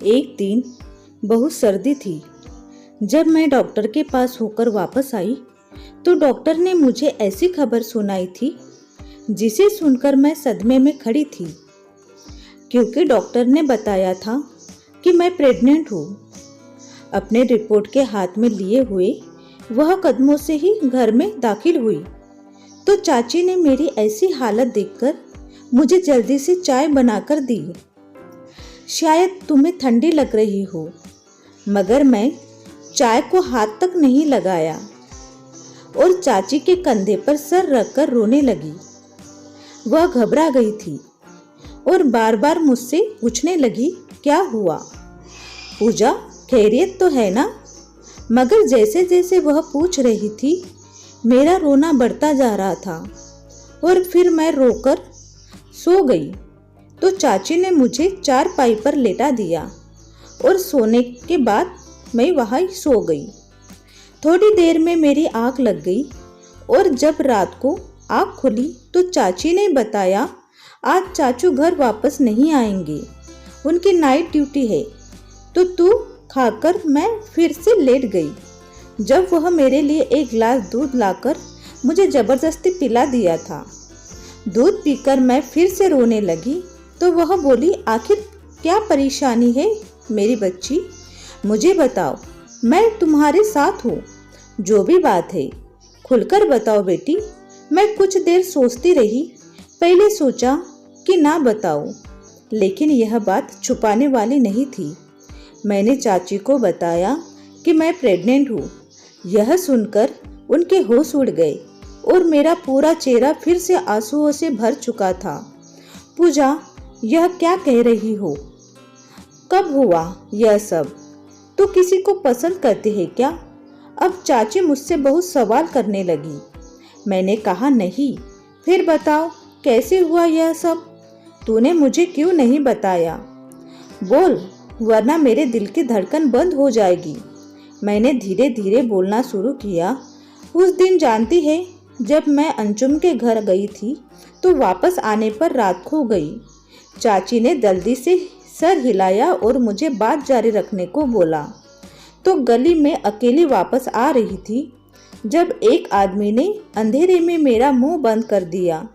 एक दिन बहुत सर्दी थी। जब मैं डॉक्टर के पास होकर वापस आई तो डॉक्टर ने मुझे ऐसी खबर सुनाई थी जिसे सुनकर मैं सदमे में खड़ी थी, क्योंकि डॉक्टर ने बताया था कि मैं प्रेग्नेंट हूँ। अपने रिपोर्ट के हाथ में लिए हुए वह कदमों से ही घर में दाखिल हुई तो चाची ने मेरी ऐसी हालत देखकर मुझे जल्दी से चाय बनाकर दी। शायद तुम्हें ठंडी लग रही हो, मगर मैं चाय को हाथ तक नहीं लगाया और चाची के कंधे पर सर रखकर रोने लगी। वह घबरा गई थी और बार बार मुझसे पूछने लगी, क्या हुआ पूजा, खैरियत तो है ना? मगर जैसे जैसे वह पूछ रही थी मेरा रोना बढ़ता जा रहा था और फिर मैं रोकर सो गई तो चाची ने मुझे चारपाई पर लेटा दिया और सोने के बाद मैं वहाँ सो गई। थोड़ी देर में मेरी आँख लग गई और जब रात को आँख खुली तो चाची ने बताया, आज चाचू घर वापस नहीं आएंगे, उनकी नाइट ड्यूटी है। तो तू खाकर मैं फिर से लेट गई। जब वह मेरे लिए एक गिलास दूध लाकर मुझे ज़बरदस्ती पिला दिया था। दूध पीकर मैं फिर से रोने लगी तो वह बोली, आखिर क्या परेशानी है मेरी बच्ची, मुझे बताओ, मैं तुम्हारे साथ हूँ। जो भी बात है खुलकर बताओ बेटी। मैं कुछ देर सोचती रही, पहले सोचा कि ना बताऊं, लेकिन यह बात छुपाने वाली नहीं थी। मैंने चाची को बताया कि मैं प्रेग्नेंट हूँ। यह सुनकर उनके होश उड़ गए और मेरा पूरा चेहरा फिर से आंसुओं से भर चुका था। पूजा, यह क्या कह रही हो? कब हुआ यह सब? तो किसी को पसंद करते हैं क्या? अब चाची मुझसे बहुत सवाल करने लगी। मैंने कहा, नहीं। फिर बताओ कैसे हुआ यह सब? तूने मुझे क्यों नहीं बताया? बोल, वरना मेरे दिल की धड़कन बंद हो जाएगी। मैंने धीरे धीरे बोलना शुरू किया। उस दिन जानती है, जब मैं अंजुम के घर गई थी तो वापस आने पर रात खो गई। चाची ने जल्दी से सर हिलाया और मुझे बात जारी रखने को बोला। तो गली में अकेली वापस आ रही थी जब एक आदमी ने अंधेरे में मेरा मुंह बंद कर दिया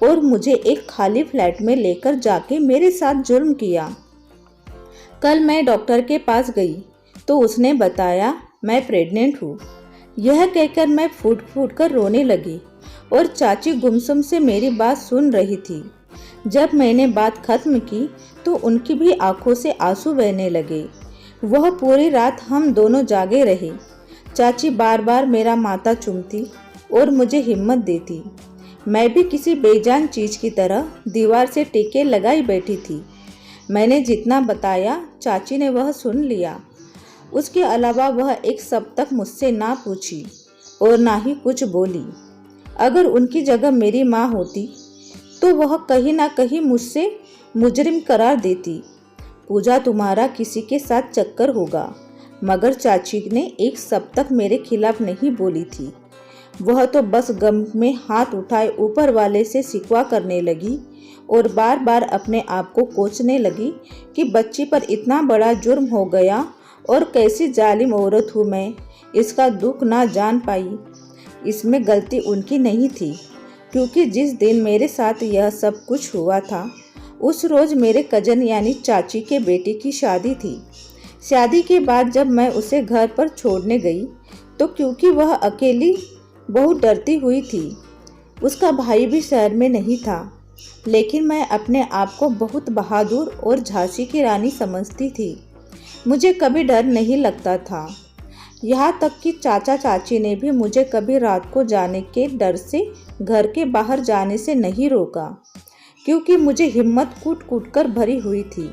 और मुझे एक खाली फ्लैट में लेकर जाके मेरे साथ जुर्म किया। कल मैं डॉक्टर के पास गई तो उसने बताया मैं प्रेग्नेंट हूँ। यह कहकर मैं फूट फूट कर रोने लगी और चाची गुमसुम से मेरी बात सुन रही थी। जब मैंने बात खत्म की तो उनकी भी आंखों से आंसू बहने लगे। वह पूरी रात हम दोनों जागे रहे। चाची बार बार मेरा माथा चूमती और मुझे हिम्मत देती। मैं भी किसी बेजान चीज की तरह दीवार से टीके लगाई बैठी थी। मैंने जितना बताया चाची ने वह सुन लिया। उसके अलावा वह एक शब्द तक मुझसे ना पूछी और ना ही कुछ बोली। अगर उनकी जगह मेरी माँ होती तो वह कहीं ना कहीं मुझसे मुजरिम करार देती। पूजा, तुम्हारा किसी के साथ चक्कर होगा। मगर चाची ने एक शब्द तक मेरे खिलाफ नहीं बोली थी। वह तो बस गम में हाथ उठाए ऊपर वाले से शिकवा करने लगी और बार बार अपने आप को कोसने लगी कि बच्ची पर इतना बड़ा जुर्म हो गया और कैसी जालिम औरत हूँ मैं, इसका दुख ना जान पाई। इसमें गलती उनकी नहीं थी, क्योंकि जिस दिन मेरे साथ यह सब कुछ हुआ था उस रोज़ मेरे कजन यानी चाची के बेटे की शादी थी। शादी के बाद जब मैं उसे घर पर छोड़ने गई तो क्योंकि वह अकेली बहुत डरती हुई थी, उसका भाई भी शहर में नहीं था, लेकिन मैं अपने आप को बहुत बहादुर और झांसी की रानी समझती थी। मुझे कभी डर नहीं लगता था। यहाँ तक कि चाचा चाची ने भी मुझे कभी रात को जाने के डर से घर के बाहर जाने से नहीं रोका, क्योंकि मुझे हिम्मत कूट कूट कर भरी हुई थी।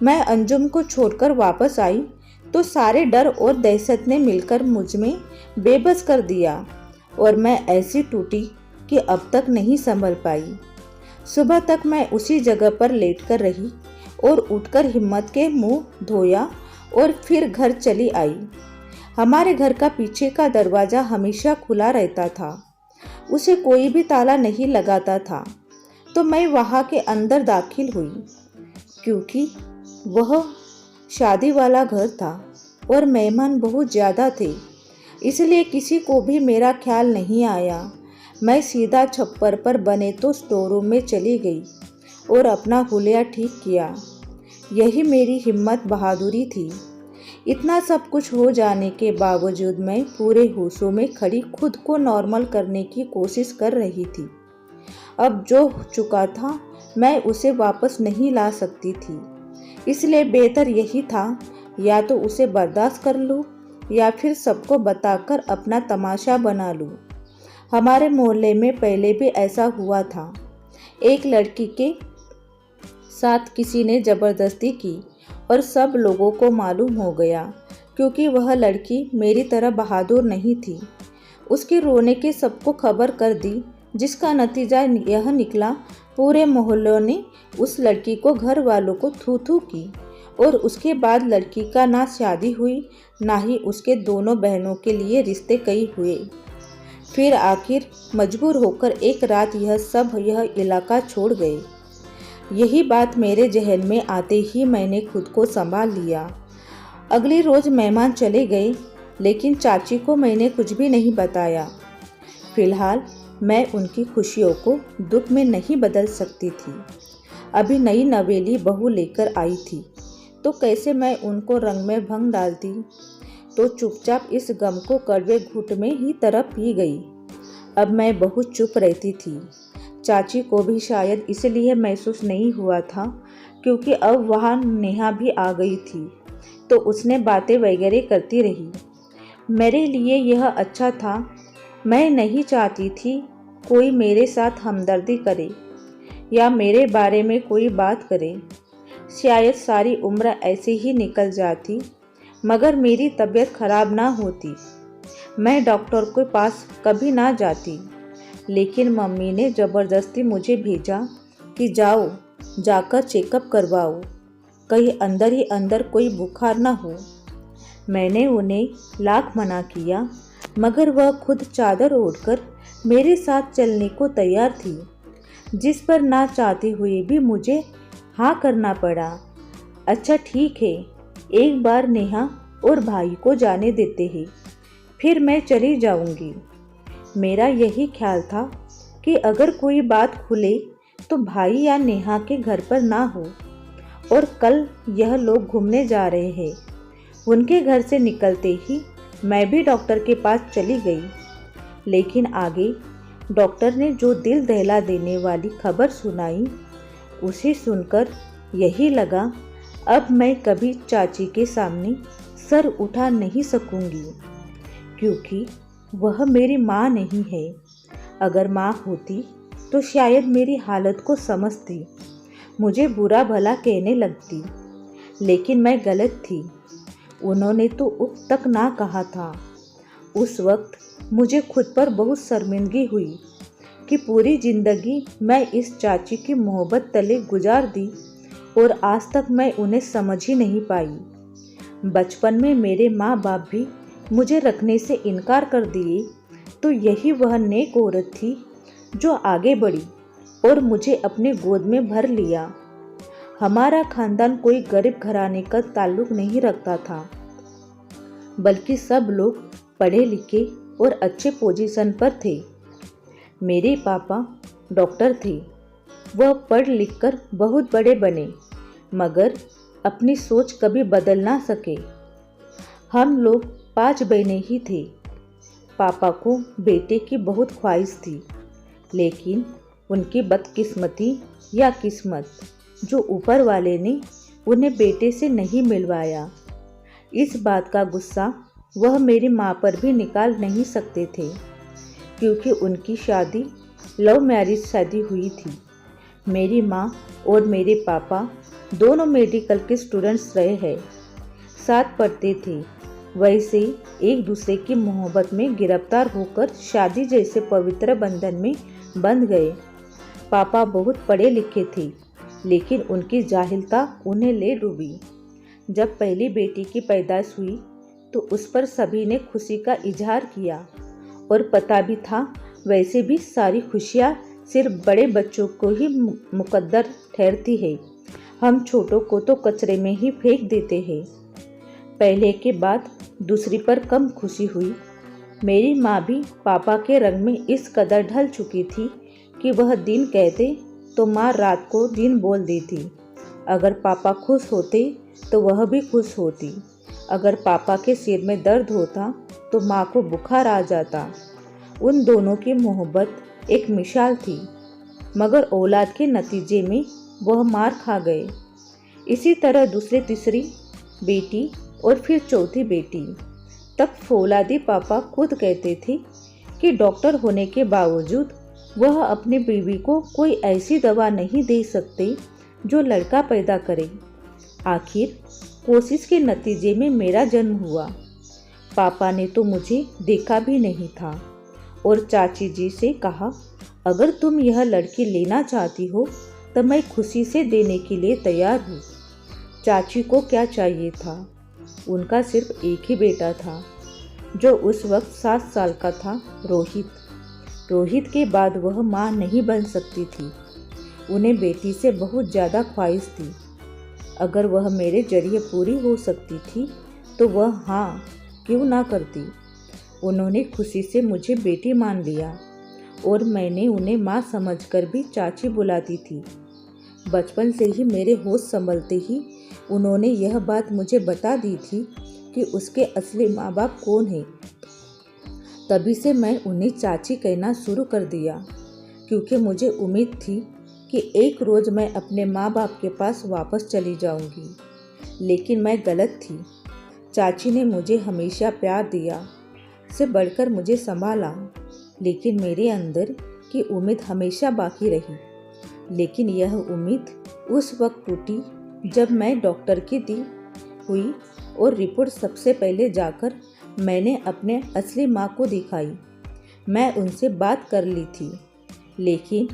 मैं अंजुम को छोड़कर वापस आई तो सारे डर और दहशत ने मिलकर मुझ में बेबस कर दिया और मैं ऐसी टूटी कि अब तक नहीं संभल पाई। सुबह तक मैं उसी जगह पर लेटकर रही और उठकर हिम्मत के मुंह धोया और फिर घर चली आई। हमारे घर का पीछे का दरवाज़ा हमेशा खुला रहता था, उसे कोई भी ताला नहीं लगाता था। तो मैं वहाँ के अंदर दाखिल हुई, क्योंकि वह शादी वाला घर था और मेहमान बहुत ज़्यादा थे, इसलिए किसी को भी मेरा ख्याल नहीं आया। मैं सीधा छप्पर पर बने तो स्टोर रूम में चली गई और अपना हुलिया ठीक किया। यही मेरी हिम्मत बहादुरी थी। इतना सब कुछ हो जाने के बावजूद मैं पूरे होशों में खड़ी खुद को नॉर्मल करने की कोशिश कर रही थी। अब जो हो चुका था मैं उसे वापस नहीं ला सकती थी, इसलिए बेहतर यही था या तो उसे बर्दाश्त कर लूं या फिर सबको बताकर अपना तमाशा बना लूं। हमारे मोहल्ले में पहले भी ऐसा हुआ था। एक लड़की के साथ किसी ने ज़बरदस्ती की और सब लोगों को मालूम हो गया, क्योंकि वह लड़की मेरी तरह बहादुर नहीं थी। उसके रोने की सबको खबर कर दी, जिसका नतीजा यह निकला पूरे मोहल्लों ने उस लड़की को घर वालों को थू थू की और उसके बाद लड़की का ना शादी हुई ना ही उसके दोनों बहनों के लिए रिश्ते कई हुए। फिर आखिर मजबूर होकर एक रात यह इलाका छोड़ गए। यही बात मेरे जहन में आते ही मैंने खुद को संभाल लिया। अगली रोज़ मेहमान चले गए, लेकिन चाची को मैंने कुछ भी नहीं बताया। फिलहाल मैं उनकी खुशियों को दुख में नहीं बदल सकती थी। अभी नई नवेली बहू लेकर आई थी, तो कैसे मैं उनको रंग में भंग डालती। तो चुपचाप इस गम को कड़वे घूंट में ही तरह पी गई। अब मैं बहुत चुप रहती थी। चाची को भी शायद इसलिए महसूस नहीं हुआ था, क्योंकि अब वहाँ नेहा भी आ गई थी, तो उसने बातें वगैरह करती रही। मेरे लिए यह अच्छा था। मैं नहीं चाहती थी कोई मेरे साथ हमदर्दी करे या मेरे बारे में कोई बात करे। शायद सारी उम्र ऐसे ही निकल जाती, मगर मेरी तबीयत खराब ना होती। मैं डॉक्टर के पास कभी ना जाती, लेकिन मम्मी ने ज़बरदस्ती मुझे भेजा कि जाओ, जाकर चेकअप करवाओ, कहीं अंदर ही अंदर कोई बुखार ना हो। मैंने उन्हें लाख मना किया, मगर वह खुद चादर ओढ़कर मेरे साथ चलने को तैयार थी, जिस पर ना चाहते हुए भी मुझे हाँ करना पड़ा। अच्छा ठीक है, एक बार नेहा और भाई को जाने देते हैं, फिर मैं चली जाऊंगी। मेरा यही ख्याल था कि अगर कोई बात खुले तो भाई या नेहा के घर पर ना हो। और कल यह लोग घूमने जा रहे हैं। उनके घर से निकलते ही मैं भी डॉक्टर के पास चली गई, लेकिन आगे डॉक्टर ने जो दिल दहला देने वाली खबर सुनाई, उसे सुनकर यही लगा अब मैं कभी चाची के सामने सर उठा नहीं सकूंगी, क्योंकि वह मेरी माँ नहीं है। अगर माँ होती तो शायद मेरी हालत को समझती, मुझे बुरा भला कहने लगती, लेकिन मैं गलत थी। उन्होंने तो उफ तक ना कहा था। उस वक्त मुझे खुद पर बहुत शर्मिंदगी हुई कि पूरी ज़िंदगी मैं इस चाची की मोहब्बत तले गुजार दी और आज तक मैं उन्हें समझ ही नहीं पाई। बचपन में मेरे माँ बाप भी मुझे रखने से इनकार कर दिए, तो यही वह नेक औरत थी जो आगे बढ़ी और मुझे अपने गोद में भर लिया। हमारा खानदान कोई गरीब घराने का ताल्लुक नहीं रखता था, बल्कि सब लोग पढ़े लिखे और अच्छे पोजीशन पर थे। मेरे पापा डॉक्टर थे। वह पढ़ लिख कर बहुत बड़े बने, मगर अपनी सोच कभी बदल ना सके। हम लोग 5 बहनें ही थे। पापा को बेटे की बहुत ख्वाहिश थी, लेकिन उनकी बदकिस्मती या किस्मत, जो ऊपर वाले ने उन्हें बेटे से नहीं मिलवाया। इस बात का गुस्सा वह मेरी माँ पर भी निकाल नहीं सकते थे, क्योंकि उनकी शादी लव मैरिज शादी हुई थी। मेरी माँ और मेरे पापा दोनों मेडिकल के स्टूडेंट्स रहे हैं, साथ पढ़ते थे। वैसे एक दूसरे की मोहब्बत में गिरफ्तार होकर शादी जैसे पवित्र बंधन में बंध गए। पापा बहुत पढ़े लिखे थे, लेकिन उनकी जाहिलता उन्हें ले डूबी। जब पहली बेटी की पैदाइश हुई तो उस पर सभी ने खुशी का इजहार किया, और पता भी था वैसे भी सारी खुशियाँ सिर्फ बड़े बच्चों को ही मुकद्दर ठहरती है। हम छोटों को तो कचरे में ही फेंक देते हैं। पहले के बाद दूसरी पर कम खुशी हुई। मेरी माँ भी पापा के रंग में इस कदर ढल चुकी थी कि वह दिन कहते तो माँ रात को दिन बोल देती। अगर पापा खुश होते तो वह भी खुश होती। अगर पापा के सिर में दर्द होता तो माँ को बुखार आ जाता। उन दोनों की मोहब्बत एक मिसाल थी, मगर औलाद के नतीजे में वह मार खा गए। इसी तरह दूसरी तीसरी बेटी और फिर चौथी बेटी तक फौलादी पापा खुद कहते थे कि डॉक्टर होने के बावजूद वह अपनी बीवी को कोई ऐसी दवा नहीं दे सकते जो लड़का पैदा करे। आखिर कोशिश के नतीजे में मेरा जन्म हुआ। पापा ने तो मुझे देखा भी नहीं था और चाची जी से कहा, अगर तुम यह लड़की लेना चाहती हो तो मैं खुशी से देने के लिए तैयार हूँ। चाची को क्या चाहिए था? उनका सिर्फ एक ही बेटा था जो उस वक्त 7 साल का था, रोहित। रोहित के बाद वह माँ नहीं बन सकती थी। उन्हें बेटी से बहुत ज़्यादा ख्वाहिश थी। अगर वह मेरे जरिए पूरी हो सकती थी तो वह हाँ क्यों ना करती। उन्होंने खुशी से मुझे बेटी मान लिया और मैंने उन्हें माँ समझकर भी चाची बुलाती थी। बचपन से ही मेरे होश संभलते ही उन्होंने यह बात मुझे बता दी थी कि उसके असली माँ बाप कौन हैं। तभी से मैं उन्हें चाची कहना शुरू कर दिया, क्योंकि मुझे उम्मीद थी कि एक रोज़ मैं अपने माँ बाप के पास वापस चली जाऊंगी। लेकिन मैं गलत थी। चाची ने मुझे हमेशा प्यार दिया से बढ़कर मुझे संभाला, लेकिन मेरे अंदर की उम्मीद हमेशा बाकी रही। लेकिन यह उम्मीद उस वक्त टूटी जब मैं डॉक्टर की दी हुई और रिपोर्ट सबसे पहले जाकर मैंने अपने असली माँ को दिखाई। मैं उनसे बात कर ली थी, लेकिन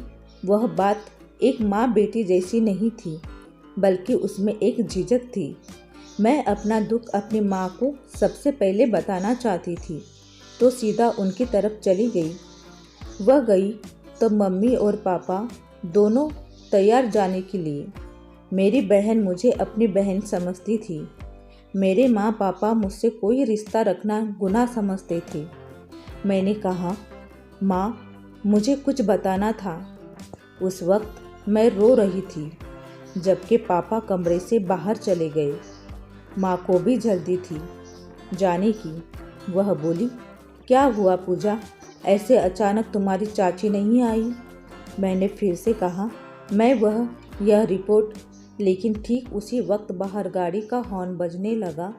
वह बात एक माँ बेटी जैसी नहीं थी, बल्कि उसमें एक झिझक थी। मैं अपना दुख अपनी माँ को सबसे पहले बताना चाहती थी, तो सीधा उनकी तरफ चली गई। वह गई तो मम्मी और पापा दोनों तैयार जाने के लिए। मेरी बहन मुझे अपनी बहन समझती थी। मेरे माँ पापा मुझसे कोई रिश्ता रखना गुनाह समझते थे। मैंने कहा, माँ मुझे कुछ बताना था। उस वक्त मैं रो रही थी, जबकि पापा कमरे से बाहर चले गए। माँ को भी जल्दी थी जाने की। वह बोली, क्या हुआ पूजा, ऐसे अचानक तुम्हारी चाची नहीं आई? मैंने फिर से कहा, यह रिपोर्ट। लेकिन ठीक उसी वक्त बाहर गाड़ी का हॉर्न बजने लगा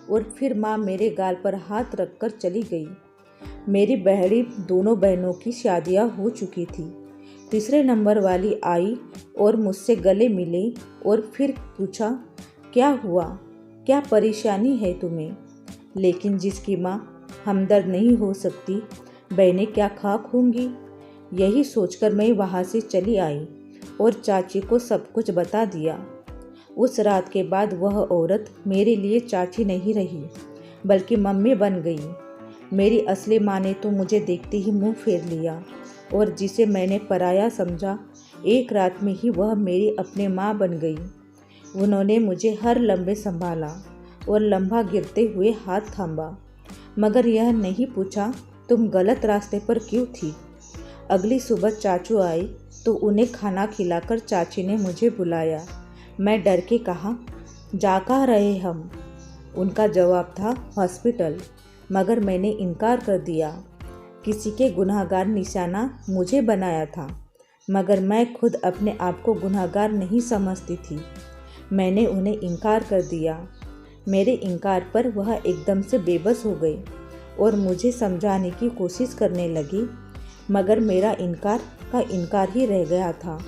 और फिर माँ मेरे गाल पर हाथ रखकर चली गई। मेरी बहरी दोनों बहनों की शादियाँ हो चुकी थी। तीसरे नंबर वाली आई और मुझसे गले मिले और फिर पूछा, क्या हुआ, क्या परेशानी है तुम्हें? लेकिन जिसकी माँ हमदर्द नहीं हो सकती, बहनें क्या खाक होंगी? यही सोचकर मैं वहाँ से चली आई और चाची को सब कुछ बता दिया। उस रात के बाद वह औरत मेरे लिए चाची नहीं रही, बल्कि मम्मी बन गई। मेरी असली माँ ने तो मुझे देखते ही मुंह फेर लिया और जिसे मैंने पराया समझा, एक रात में ही वह मेरी अपनी माँ बन गई। उन्होंने मुझे हर लम्बे संभाला और लम्हा गिरते हुए हाथ थामा, मगर यह नहीं पूछा तुम गलत रास्ते पर क्यों थी। अगली सुबह चाचू आए तो उन्हें खाना खिलाकर चाची ने मुझे बुलाया। मैं डर के कहा, जा कहाँ रहे हम? उनका जवाब था, हॉस्पिटल। मगर मैंने इनकार कर दिया। किसी के गुनहगार निशाना मुझे बनाया था, मगर मैं खुद अपने आप को गुनहगार नहीं समझती थी। मैंने उन्हें इनकार कर दिया। मेरे इनकार पर वह एकदम से बेबस हो गए और मुझे समझाने की कोशिश करने लगी, मगर मेरा इनकार का इनकार ही रह गया था।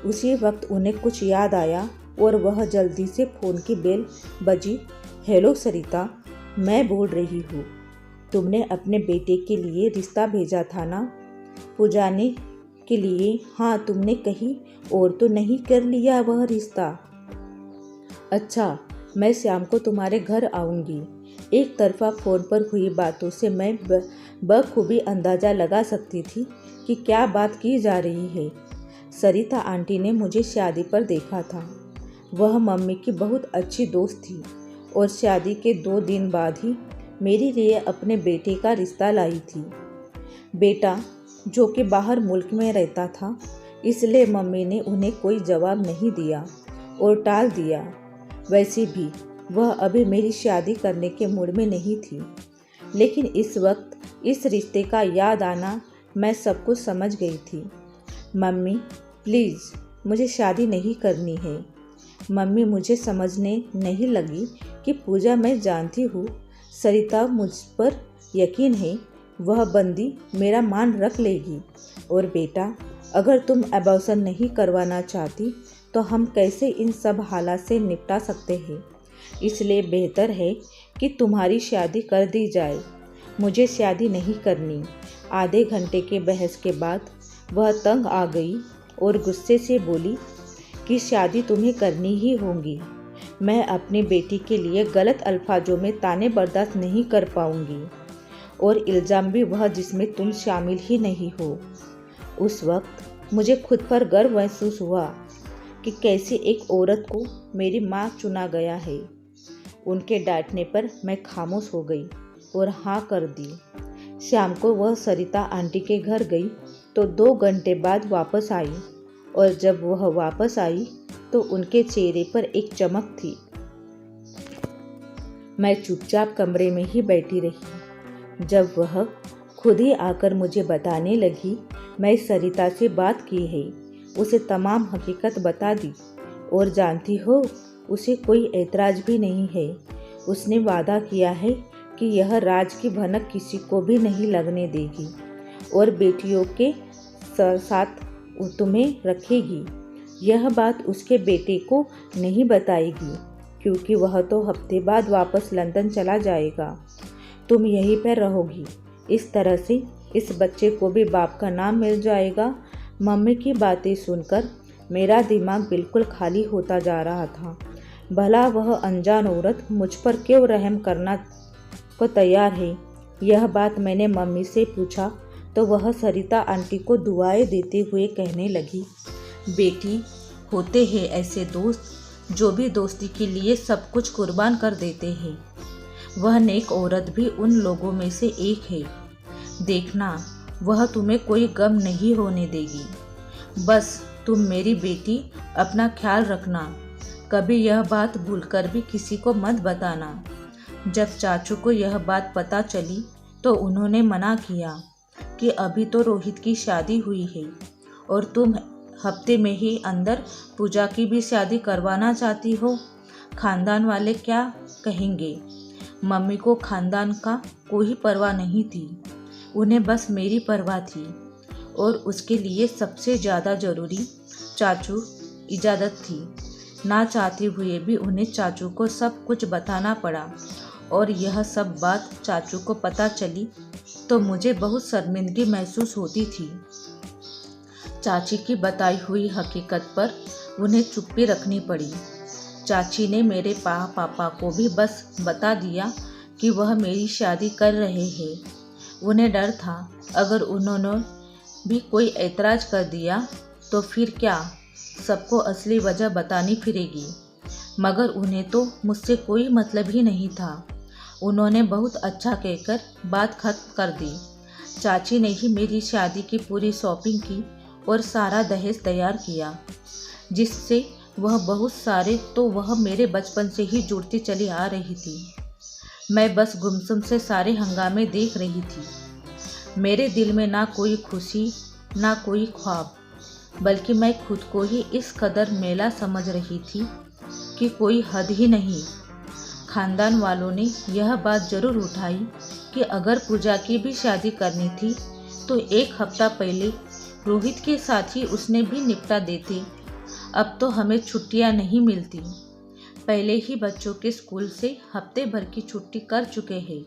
उसी वक्त उन्हें कुछ याद आया और वह जल्दी से फ़ोन की बेल बजी। हेलो सरिता, मैं बोल रही हूँ। तुमने अपने बेटे के लिए रिश्ता भेजा था ना, पुजाने के लिए? हाँ, तुमने कहीं और तो नहीं कर लिया वह रिश्ता? अच्छा, मैं शाम को तुम्हारे घर आऊँगी। एक तरफा फ़ोन पर हुई बातों से मैं बखूबी अंदाज़ा लगा सकती थी कि क्या बात की जा रही है। सरिता आंटी ने मुझे शादी पर देखा था। वह मम्मी की बहुत अच्छी दोस्त थी और शादी के 2 दिन बाद ही मेरे लिए अपने बेटे का रिश्ता लाई थी। बेटा जो कि बाहर मुल्क में रहता था, इसलिए मम्मी ने उन्हें कोई जवाब नहीं दिया और टाल दिया। वैसे भी वह अभी मेरी शादी करने के मूड में नहीं थी, लेकिन इस वक्त इस रिश्ते का याद आना मैं सब कुछ समझ गई थी। मम्मी प्लीज़ मुझे शादी नहीं करनी है। मम्मी मुझे समझने नहीं लगी कि पूजा, मैं जानती हूँ सरिता मुझ पर यकीन है, वह बंदी मेरा मान रख लेगी। और बेटा अगर तुम अबॉर्शन नहीं करवाना चाहती तो हम कैसे इन सब हालात से निपटा सकते हैं। इसलिए बेहतर है कि तुम्हारी शादी कर दी जाए। मुझे शादी नहीं करनी। आधे घंटे के बहस के बाद वह तंग आ गई और गुस्से से बोली कि शादी तुम्हें करनी ही होगी। मैं अपनी बेटी के लिए गलत अल्फाजों में ताने बर्दाश्त नहीं कर पाऊंगी, और इल्ज़ाम भी वह जिसमें तुम शामिल ही नहीं हो। उस वक्त मुझे खुद पर गर्व महसूस हुआ कि कैसे एक औरत को मेरी माँ चुना गया है। उनके डांटने पर मैं खामोश हो गई और हाँ कर दी। शाम को वह सरिता आंटी के घर गई तो 2 घंटे बाद वापस आई, और जब वह वापस आई तो उनके चेहरे पर एक चमक थी। मैं चुपचाप कमरे में ही बैठी रही। जब वह खुद ही आकर मुझे बताने लगी, मैं सरिता से बात की है, उसे तमाम हकीकत बता दी, और जानती हो उसे कोई ऐतराज़ भी नहीं है। उसने वादा किया है कि यह राज की भनक किसी को भी नहीं लगने देगी और बेटियों के साथ तुम्हें रखेगी। यह बात उसके बेटे को नहीं बताएगी क्योंकि वह तो हफ्ते बाद वापस लंदन चला जाएगा। तुम यहीं पर रहोगी। इस तरह से इस बच्चे को भी बाप का नाम मिल जाएगा। मम्मी की बातें सुनकर मेरा दिमाग बिल्कुल खाली होता जा रहा था। भला वह अनजान औरत मुझ पर क्यों रहम करना को तैयार है। यह बात मैंने मम्मी से पूछा तो वह सरिता आंटी को दुआएं देते हुए कहने लगी, बेटी होते हैं ऐसे दोस्त जो भी दोस्ती के लिए सब कुछ कुर्बान कर देते हैं। वह नेक औरत भी उन लोगों में से एक है। देखना वह तुम्हें कोई गम नहीं होने देगी। बस तुम मेरी बेटी अपना ख्याल रखना। कभी यह बात भूलकर भी किसी को मत बताना। जब चाचू को यह बात पता चली तो उन्होंने मना किया कि अभी तो रोहित की शादी हुई है और तुम हफ्ते में ही अंदर पूजा की भी शादी करवाना चाहती हो। खानदान वाले क्या कहेंगे। मम्मी को खानदान का कोई परवाह नहीं थी, उन्हें बस मेरी परवाह थी, और उसके लिए सबसे ज़्यादा ज़रूरी चाचू इजाज़त थी। ना चाहते हुए भी उन्हें चाचू को सब कुछ बताना पड़ा, और यह सब बात चाचू को पता चली तो मुझे बहुत शर्मिंदगी महसूस होती थी। चाची की बताई हुई हकीकत पर उन्हें चुप्पी रखनी पड़ी। चाची ने मेरे पापा को भी बस बता दिया कि वह मेरी शादी कर रहे हैं। उन्हें डर था अगर उन्होंने भी कोई ऐतराज़ कर दिया तो फिर क्या सबको असली वजह बतानी फिरेगी। मगर उन्हें तो मुझसे कोई मतलब ही नहीं था। उन्होंने बहुत अच्छा कहकर बात खत्म कर दी। चाची ने ही मेरी शादी की पूरी शॉपिंग की और सारा दहेज तैयार किया, जिससे वह बहुत सारे तो वह मेरे बचपन से ही जुड़ती चली आ रही थी। मैं बस गुमसुम से सारे हंगामे देख रही थी। मेरे दिल में ना कोई खुशी ना कोई ख्वाब, बल्कि मैं खुद को ही इस कदर मेला समझ रही थी कि कोई हद ही नहीं। खानदान वालों ने यह बात जरूर उठाई कि अगर पूजा की भी शादी करनी थी तो 1 हफ्ता पहले रोहित के साथ ही उसने भी निपटा देते। अब तो हमें छुट्टियां नहीं मिलती। पहले ही बच्चों के स्कूल से हफ्ते भर की छुट्टी कर चुके हैं,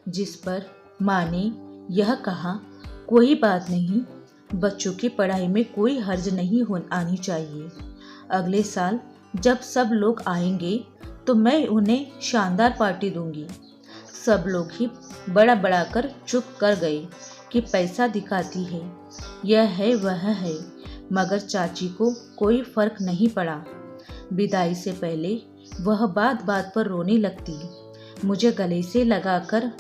जिस पर माँ ने यह कहा, कोई बात नहीं, बच्चों की पढ़ाई में कोई हर्ज नहीं आनी चाहिए। अगले साल जब सब लोग आएंगे तो मैं उन्हें शानदार पार्टी दूंगी। सब लोग ही बड़ा बड़ा कर चुप कर गए कि पैसा दिखाती है, यह है वह है, मगर चाची को कोई फर्क नहीं पड़ा। विदाई से पहले वह बात बात पर रोने लगती, मुझे गले से लगाकर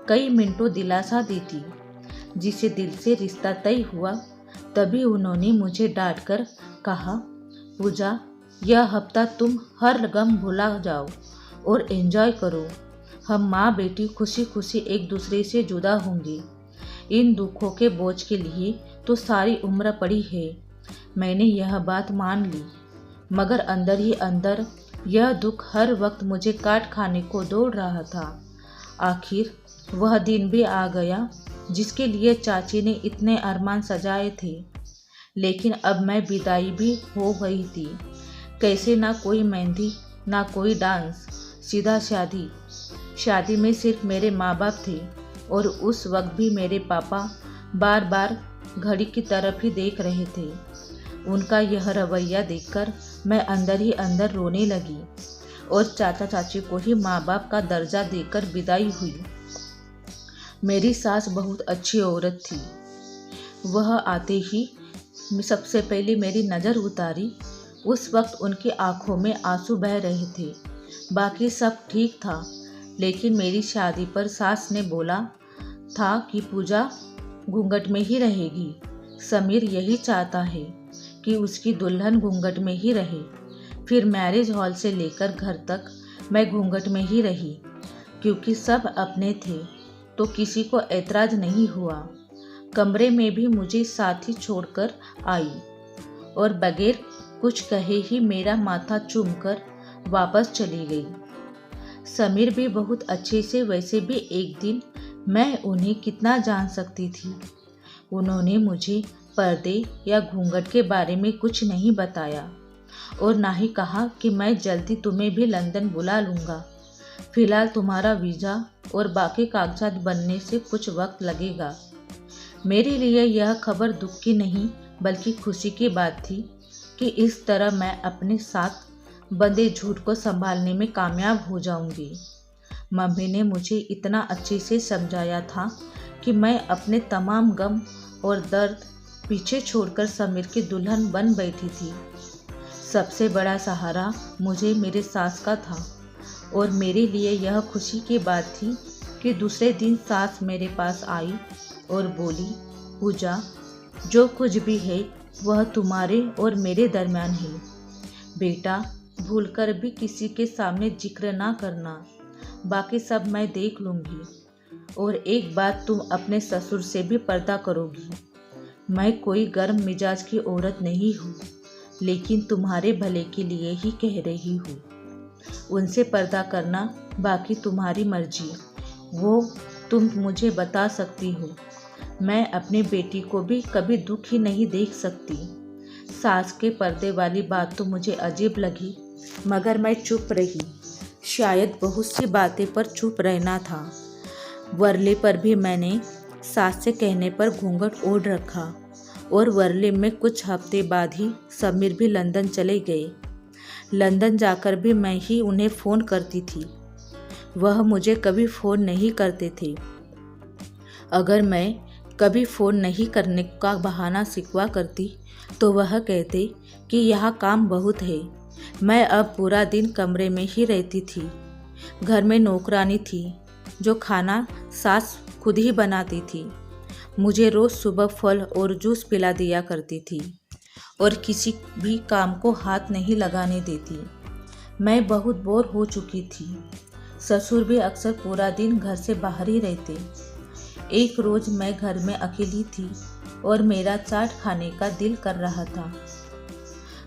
कई मिनटों दिलासा देती। जिसे दिल से रिश्ता तय हुआ तभी उन्होंने मुझे डांट कर कहा, पूजा, यह हफ्ता तुम हर गम भुला जाओ और एंजॉय करो। हम माँ बेटी खुशी खुशी एक दूसरे से जुदा होंगे। इन दुखों के बोझ के लिए तो सारी उम्र पड़ी है। मैंने यह बात मान ली, मगर अंदर ही अंदर यह दुख हर वक्त मुझे काट खाने को दौड़ रहा था। आखिर वह दिन भी आ गया जिसके लिए चाची ने इतने अरमान सजाए थे। लेकिन अब मैं विदाई भी हो गई थी। कैसे, ना कोई मेहंदी, ना कोई डांस, सीधा शादी। शादी में सिर्फ मेरे माँ बाप थे और उस वक्त भी मेरे पापा बार बार घड़ी की तरफ ही देख रहे थे। उनका यह रवैया देखकर मैं अंदर ही अंदर रोने लगी और चाचा चाची को ही माँ बाप का दर्जा देकर विदाई हुई। मेरी सास बहुत अच्छी औरत थी। वह आते ही सबसे पहले मेरी नज़र उतारी। उस वक्त उनकी आंखों में आंसू बह रहे थे। बाकी सब ठीक था, लेकिन मेरी शादी पर सास ने बोला था कि पूजा घूंघट में ही रहेगी। समीर यही चाहता है कि उसकी दुल्हन घूंघट में ही रहे। फिर मैरिज हॉल से लेकर घर तक मैं घूंघट में ही रही, क्योंकि सब अपने थे तो किसी को ऐतराज नहीं हुआ। कमरे में भी मुझे साथ ही छोड़कर आई और बगैर कुछ कहे ही मेरा माथा चूमकर वापस चली गई। समीर भी बहुत अच्छे से, वैसे भी एक दिन मैं उन्हें कितना जान सकती थी। उन्होंने मुझे पर्दे या घूंघट के बारे में कुछ नहीं बताया और ना ही कहा कि मैं जल्दी तुम्हें भी लंदन बुला लूँगा। फिलहाल तुम्हारा वीज़ा और बाकी कागजात बनने से कुछ वक्त लगेगा। मेरे लिए यह खबर दुख की नहीं बल्कि खुशी की बात थी कि इस तरह मैं अपने साथ बंधे झूठ को संभालने में कामयाब हो जाऊंगी। मम्मी ने मुझे इतना अच्छे से समझाया था कि मैं अपने तमाम गम और दर्द पीछे छोड़कर समीर की दुल्हन बन बैठी थी। सबसे बड़ा सहारा मुझे मेरे सास का था और मेरे लिए यह खुशी की बात थी कि दूसरे दिन सास मेरे पास आई और बोली, पूजा, जो कुछ भी है वह तुम्हारे और मेरे दरमियान है। बेटा, भूलकर भी किसी के सामने जिक्र ना करना। बाकी सब मैं देख लूँगी। और एक बात, तुम अपने ससुर से भी पर्दा करोगी। मैं कोई गर्म मिजाज की औरत नहीं हूँ, लेकिन तुम्हारे भले के लिए ही कह रही हूँ। उनसे पर्दा करना बाकी तुम्हारी मर्जी, वो तुम मुझे बता सकती हो। मैं अपनी बेटी को भी कभी दुख ही नहीं देख सकती। सास के पर्दे वाली बात तो मुझे अजीब लगी, मगर मैं चुप रही। शायद बहुत सी बातें पर चुप रहना था। वरले पर भी मैंने सास से कहने पर घूंघट ओढ़ रखा और वरले में कुछ हफ्ते बाद ही समीर भी लंदन चले गए। लंदन जाकर भी मैं ही उन्हें फ़ोन करती थी, वह मुझे कभी फ़ोन नहीं करते थे। अगर मैं कभी फ़ोन नहीं करने का बहाना सिकवा करती तो वह कहते कि यहाँ काम बहुत है। मैं अब पूरा दिन कमरे में ही रहती थी। घर में नौकरानी थी जो खाना सास खुद ही बनाती थी। मुझे रोज़ सुबह फल और जूस पिला दिया करती थी और किसी भी काम को हाथ नहीं लगाने देती। मैं बहुत बोर हो चुकी थी। ससुर भी अक्सर पूरा दिन घर से बाहर ही रहते। एक रोज़ मैं घर में अकेली थी और मेरा चाट खाने का दिल कर रहा था।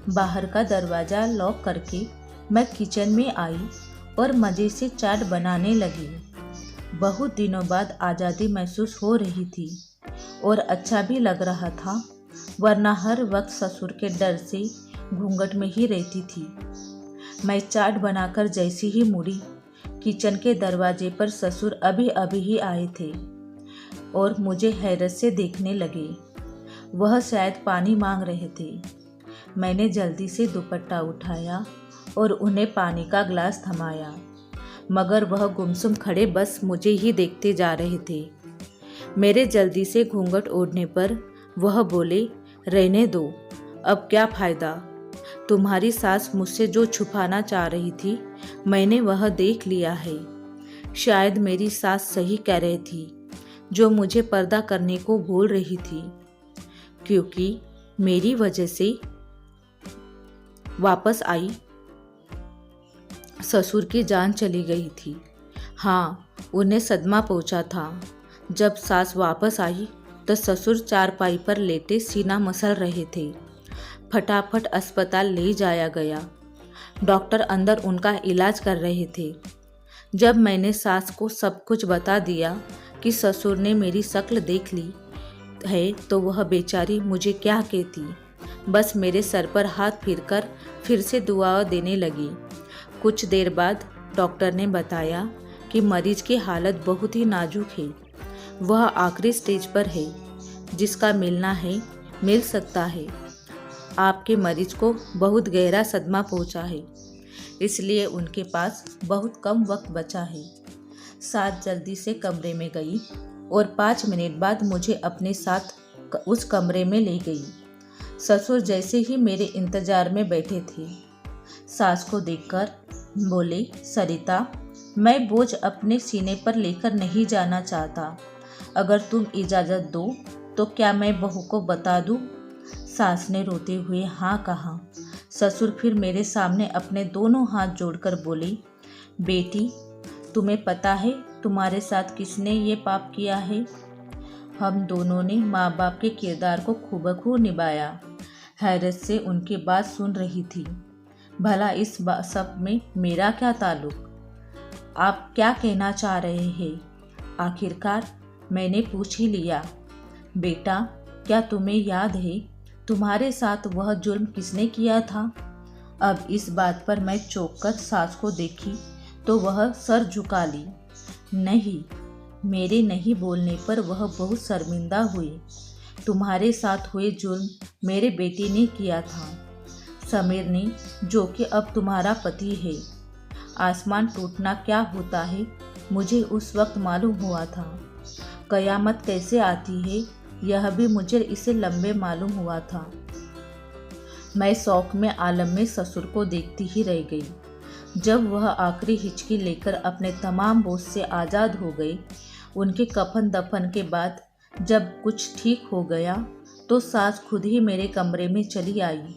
बाहर का दरवाज़ा लॉक करके मैं किचन में आई और मज़े से चाट बनाने लगी। बहुत दिनों बाद आज़ादी महसूस हो रही थी और अच्छा भी लग रहा था, वरना हर वक्त ससुर के डर से घूंघट में ही रहती थी। मैं चाट बनाकर जैसी ही मुड़ी, किचन के दरवाजे पर ससुर अभी अभी ही आए थे और मुझे हैरत से देखने लगे। वह शायद पानी मांग रहे थे। मैंने जल्दी से दुपट्टा उठाया और उन्हें पानी का ग्लास थमाया, मगर वह गुमसुम खड़े बस मुझे ही देखते जा रहे थे। मेरे जल्दी से घूंघट ओढ़ने पर वह बोले, रहने दो, अब क्या फ़ायदा। तुम्हारी सास मुझसे जो छुपाना चाह रही थी, मैंने वह देख लिया है। शायद मेरी सास सही कह रही थी जो मुझे पर्दा करने को बोल रही थी, क्योंकि मेरी वजह से वापस आई ससुर की जान चली गई थी। हाँ, उन्हें सदमा पहुंचा था। जब सास वापस आई तो ससुर चारपाई पर लेटे सीना मसल रहे थे। फटाफट अस्पताल ले जाया गया। डॉक्टर अंदर उनका इलाज कर रहे थे। जब मैंने सास को सब कुछ बता दिया कि ससुर ने मेरी शक्ल देख ली है, तो वह बेचारी मुझे क्या कहती, बस मेरे सर पर हाथ फेरकर फिर से दुआ देने लगी। कुछ देर बाद डॉक्टर ने बताया कि मरीज की हालत बहुत ही नाजुक है। वह आखिरी स्टेज पर है। जिसका मिलना है मिल सकता है। आपके मरीज को बहुत गहरा सदमा पहुंचा है, इसलिए उनके पास बहुत कम वक्त बचा है। सास जल्दी से कमरे में गई और 5 मिनट बाद मुझे अपने साथ उस कमरे में ले गई। ससुर जैसे ही मेरे इंतजार में बैठे थे, सास को देखकर बोले, सरिता, मैं बोझ अपने सीने पर लेकर नहीं जाना चाहता। अगर तुम इजाज़त दो तो क्या मैं बहू को बता दूं? सास ने रोते हुए हाँ कहा। ससुर फिर मेरे सामने अपने दोनों हाथ जोड़कर बोले, बेटी, तुम्हें पता है तुम्हारे साथ किसने ये पाप किया है? हम दोनों ने माँ बाप के किरदार को खूबखूब निभाया। हैरत से उनकी बात सुन रही थी। भला इस सब में मेरा क्या ताल्लुक? आप क्या कहना चाह रहे हैं? आखिरकार मैंने पूछ ही लिया। बेटा, क्या तुम्हें याद है तुम्हारे साथ वह जुर्म किसने किया था? अब इस बात पर मैं चौंक कर सास को देखी तो वह सर झुका ली। नहीं, मेरे नहीं बोलने पर वह बहुत शर्मिंदा हुई। तुम्हारे साथ हुए जुर्म मेरे बेटे ने किया था, समीर ने, जो कि अब तुम्हारा पति है। आसमान टूटना क्या होता है मुझे उस वक्त मालूम हुआ था। कयामत कैसे आती है यह भी मुझे इससे लंबे मालूम हुआ था। मैं शौक में आलम में ससुर को देखती ही रह गई। जब वह आखिरी हिचकी लेकर अपने तमाम बोझ से आज़ाद हो गए, उनके कफन दफन के बाद जब कुछ ठीक हो गया तो सास खुद ही मेरे कमरे में चली आई।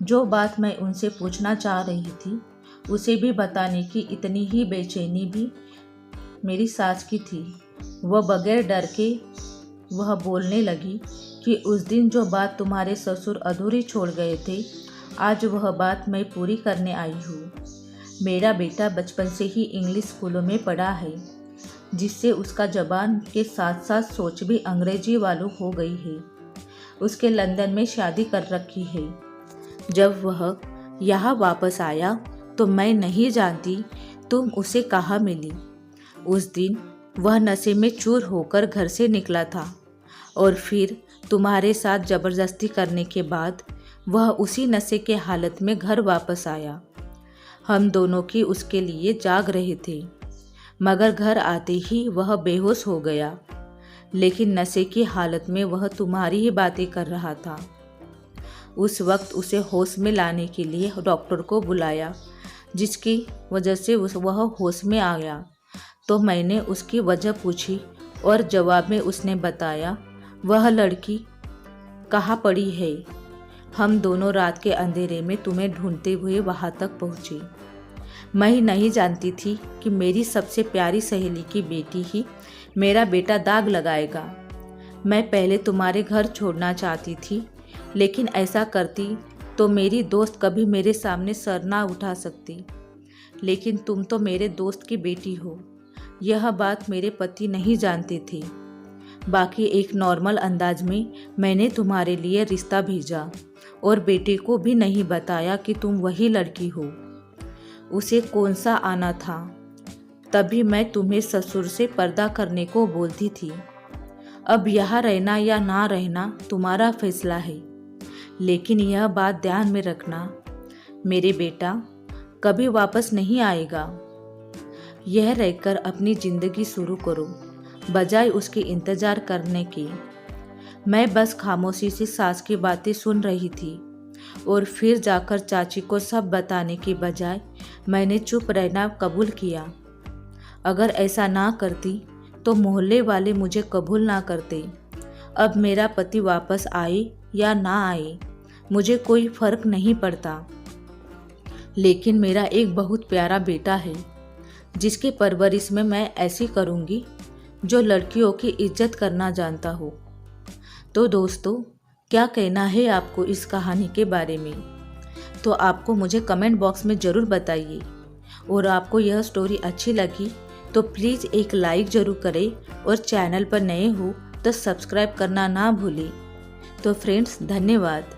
जो बात मैं उनसे पूछना चाह रही थी उसे भी बताने की इतनी ही बेचैनी भी मेरी सास की थी। वह बगैर डर के वह बोलने लगी कि उस दिन जो बात तुम्हारे ससुर अधूरी छोड़ गए थे, आज वह बात मैं पूरी करने आई हूँ। मेरा बेटा बचपन से ही इंग्लिश स्कूलों में पढ़ा है, जिससे उसका ज़बान के साथ साथ सोच भी अंग्रेजी वालों हो गई है। उसके लंदन में शादी कर रखी है। जब वह यहाँ वापस आया तो मैं नहीं जानती तुम उसे कहाँ मिली। उस दिन वह नशे में चूर होकर घर से निकला था और फिर तुम्हारे साथ ज़बरदस्ती करने के बाद वह उसी नशे के हालत में घर वापस आया। हम दोनों की उसके लिए जाग रहे थे, मगर घर आते ही वह बेहोश हो गया। लेकिन नशे की हालत में वह तुम्हारी ही बातें कर रहा था। उस वक्त उसे होश में लाने के लिए डॉक्टर को बुलाया, जिसकी वजह से वह होश में आ गया। तो मैंने उसकी वजह पूछी और जवाब में उसने बताया, वह लड़की कहाँ पड़ी है। हम दोनों रात के अंधेरे में तुम्हें ढूंढते हुए वहाँ तक पहुँचे। मैं नहीं जानती थी कि मेरी सबसे प्यारी सहेली की बेटी ही मेरा बेटा दाग लगाएगा। मैं पहले तुम्हारे घर छोड़ना चाहती थी, लेकिन ऐसा करती तो मेरी दोस्त कभी मेरे सामने सर ना उठा सकती। लेकिन तुम तो मेरे दोस्त की बेटी हो, यह बात मेरे पति नहीं जानते थे। बाकी एक नॉर्मल अंदाज में मैंने तुम्हारे लिए रिश्ता भेजा और बेटे को भी नहीं बताया कि तुम वही लड़की हो। उसे कौन सा आना था, तभी मैं तुम्हें ससुर से पर्दा करने को बोलती थी। अब यहाँ रहना या ना रहना तुम्हारा फैसला है, लेकिन यह बात ध्यान में रखना, मेरे बेटा कभी वापस नहीं आएगा। यह रहकर अपनी ज़िंदगी शुरू करो, बजाय उसके इंतज़ार करने के। मैं बस खामोशी से सास की बातें सुन रही थी और फिर जाकर चाची को सब बताने की बजाय मैंने चुप रहना कबूल किया। अगर ऐसा ना करती तो मोहल्ले वाले मुझे कबूल ना करते। अब मेरा पति वापस आए या ना आए मुझे कोई फर्क नहीं पड़ता, लेकिन मेरा एक बहुत प्यारा बेटा है जिसकी परवरिश में मैं ऐसी करूँगी जो लड़कियों की इज्जत करना जानता हो। तो दोस्तों, क्या कहना है आपको इस कहानी के बारे में? तो आपको मुझे कमेंट बॉक्स में ज़रूर बताइए। और आपको यह स्टोरी अच्छी लगी तो प्लीज़ एक लाइक ज़रूर करें और चैनल पर नए हो तो सब्सक्राइब करना ना भूलें। तो फ्रेंड्स, धन्यवाद।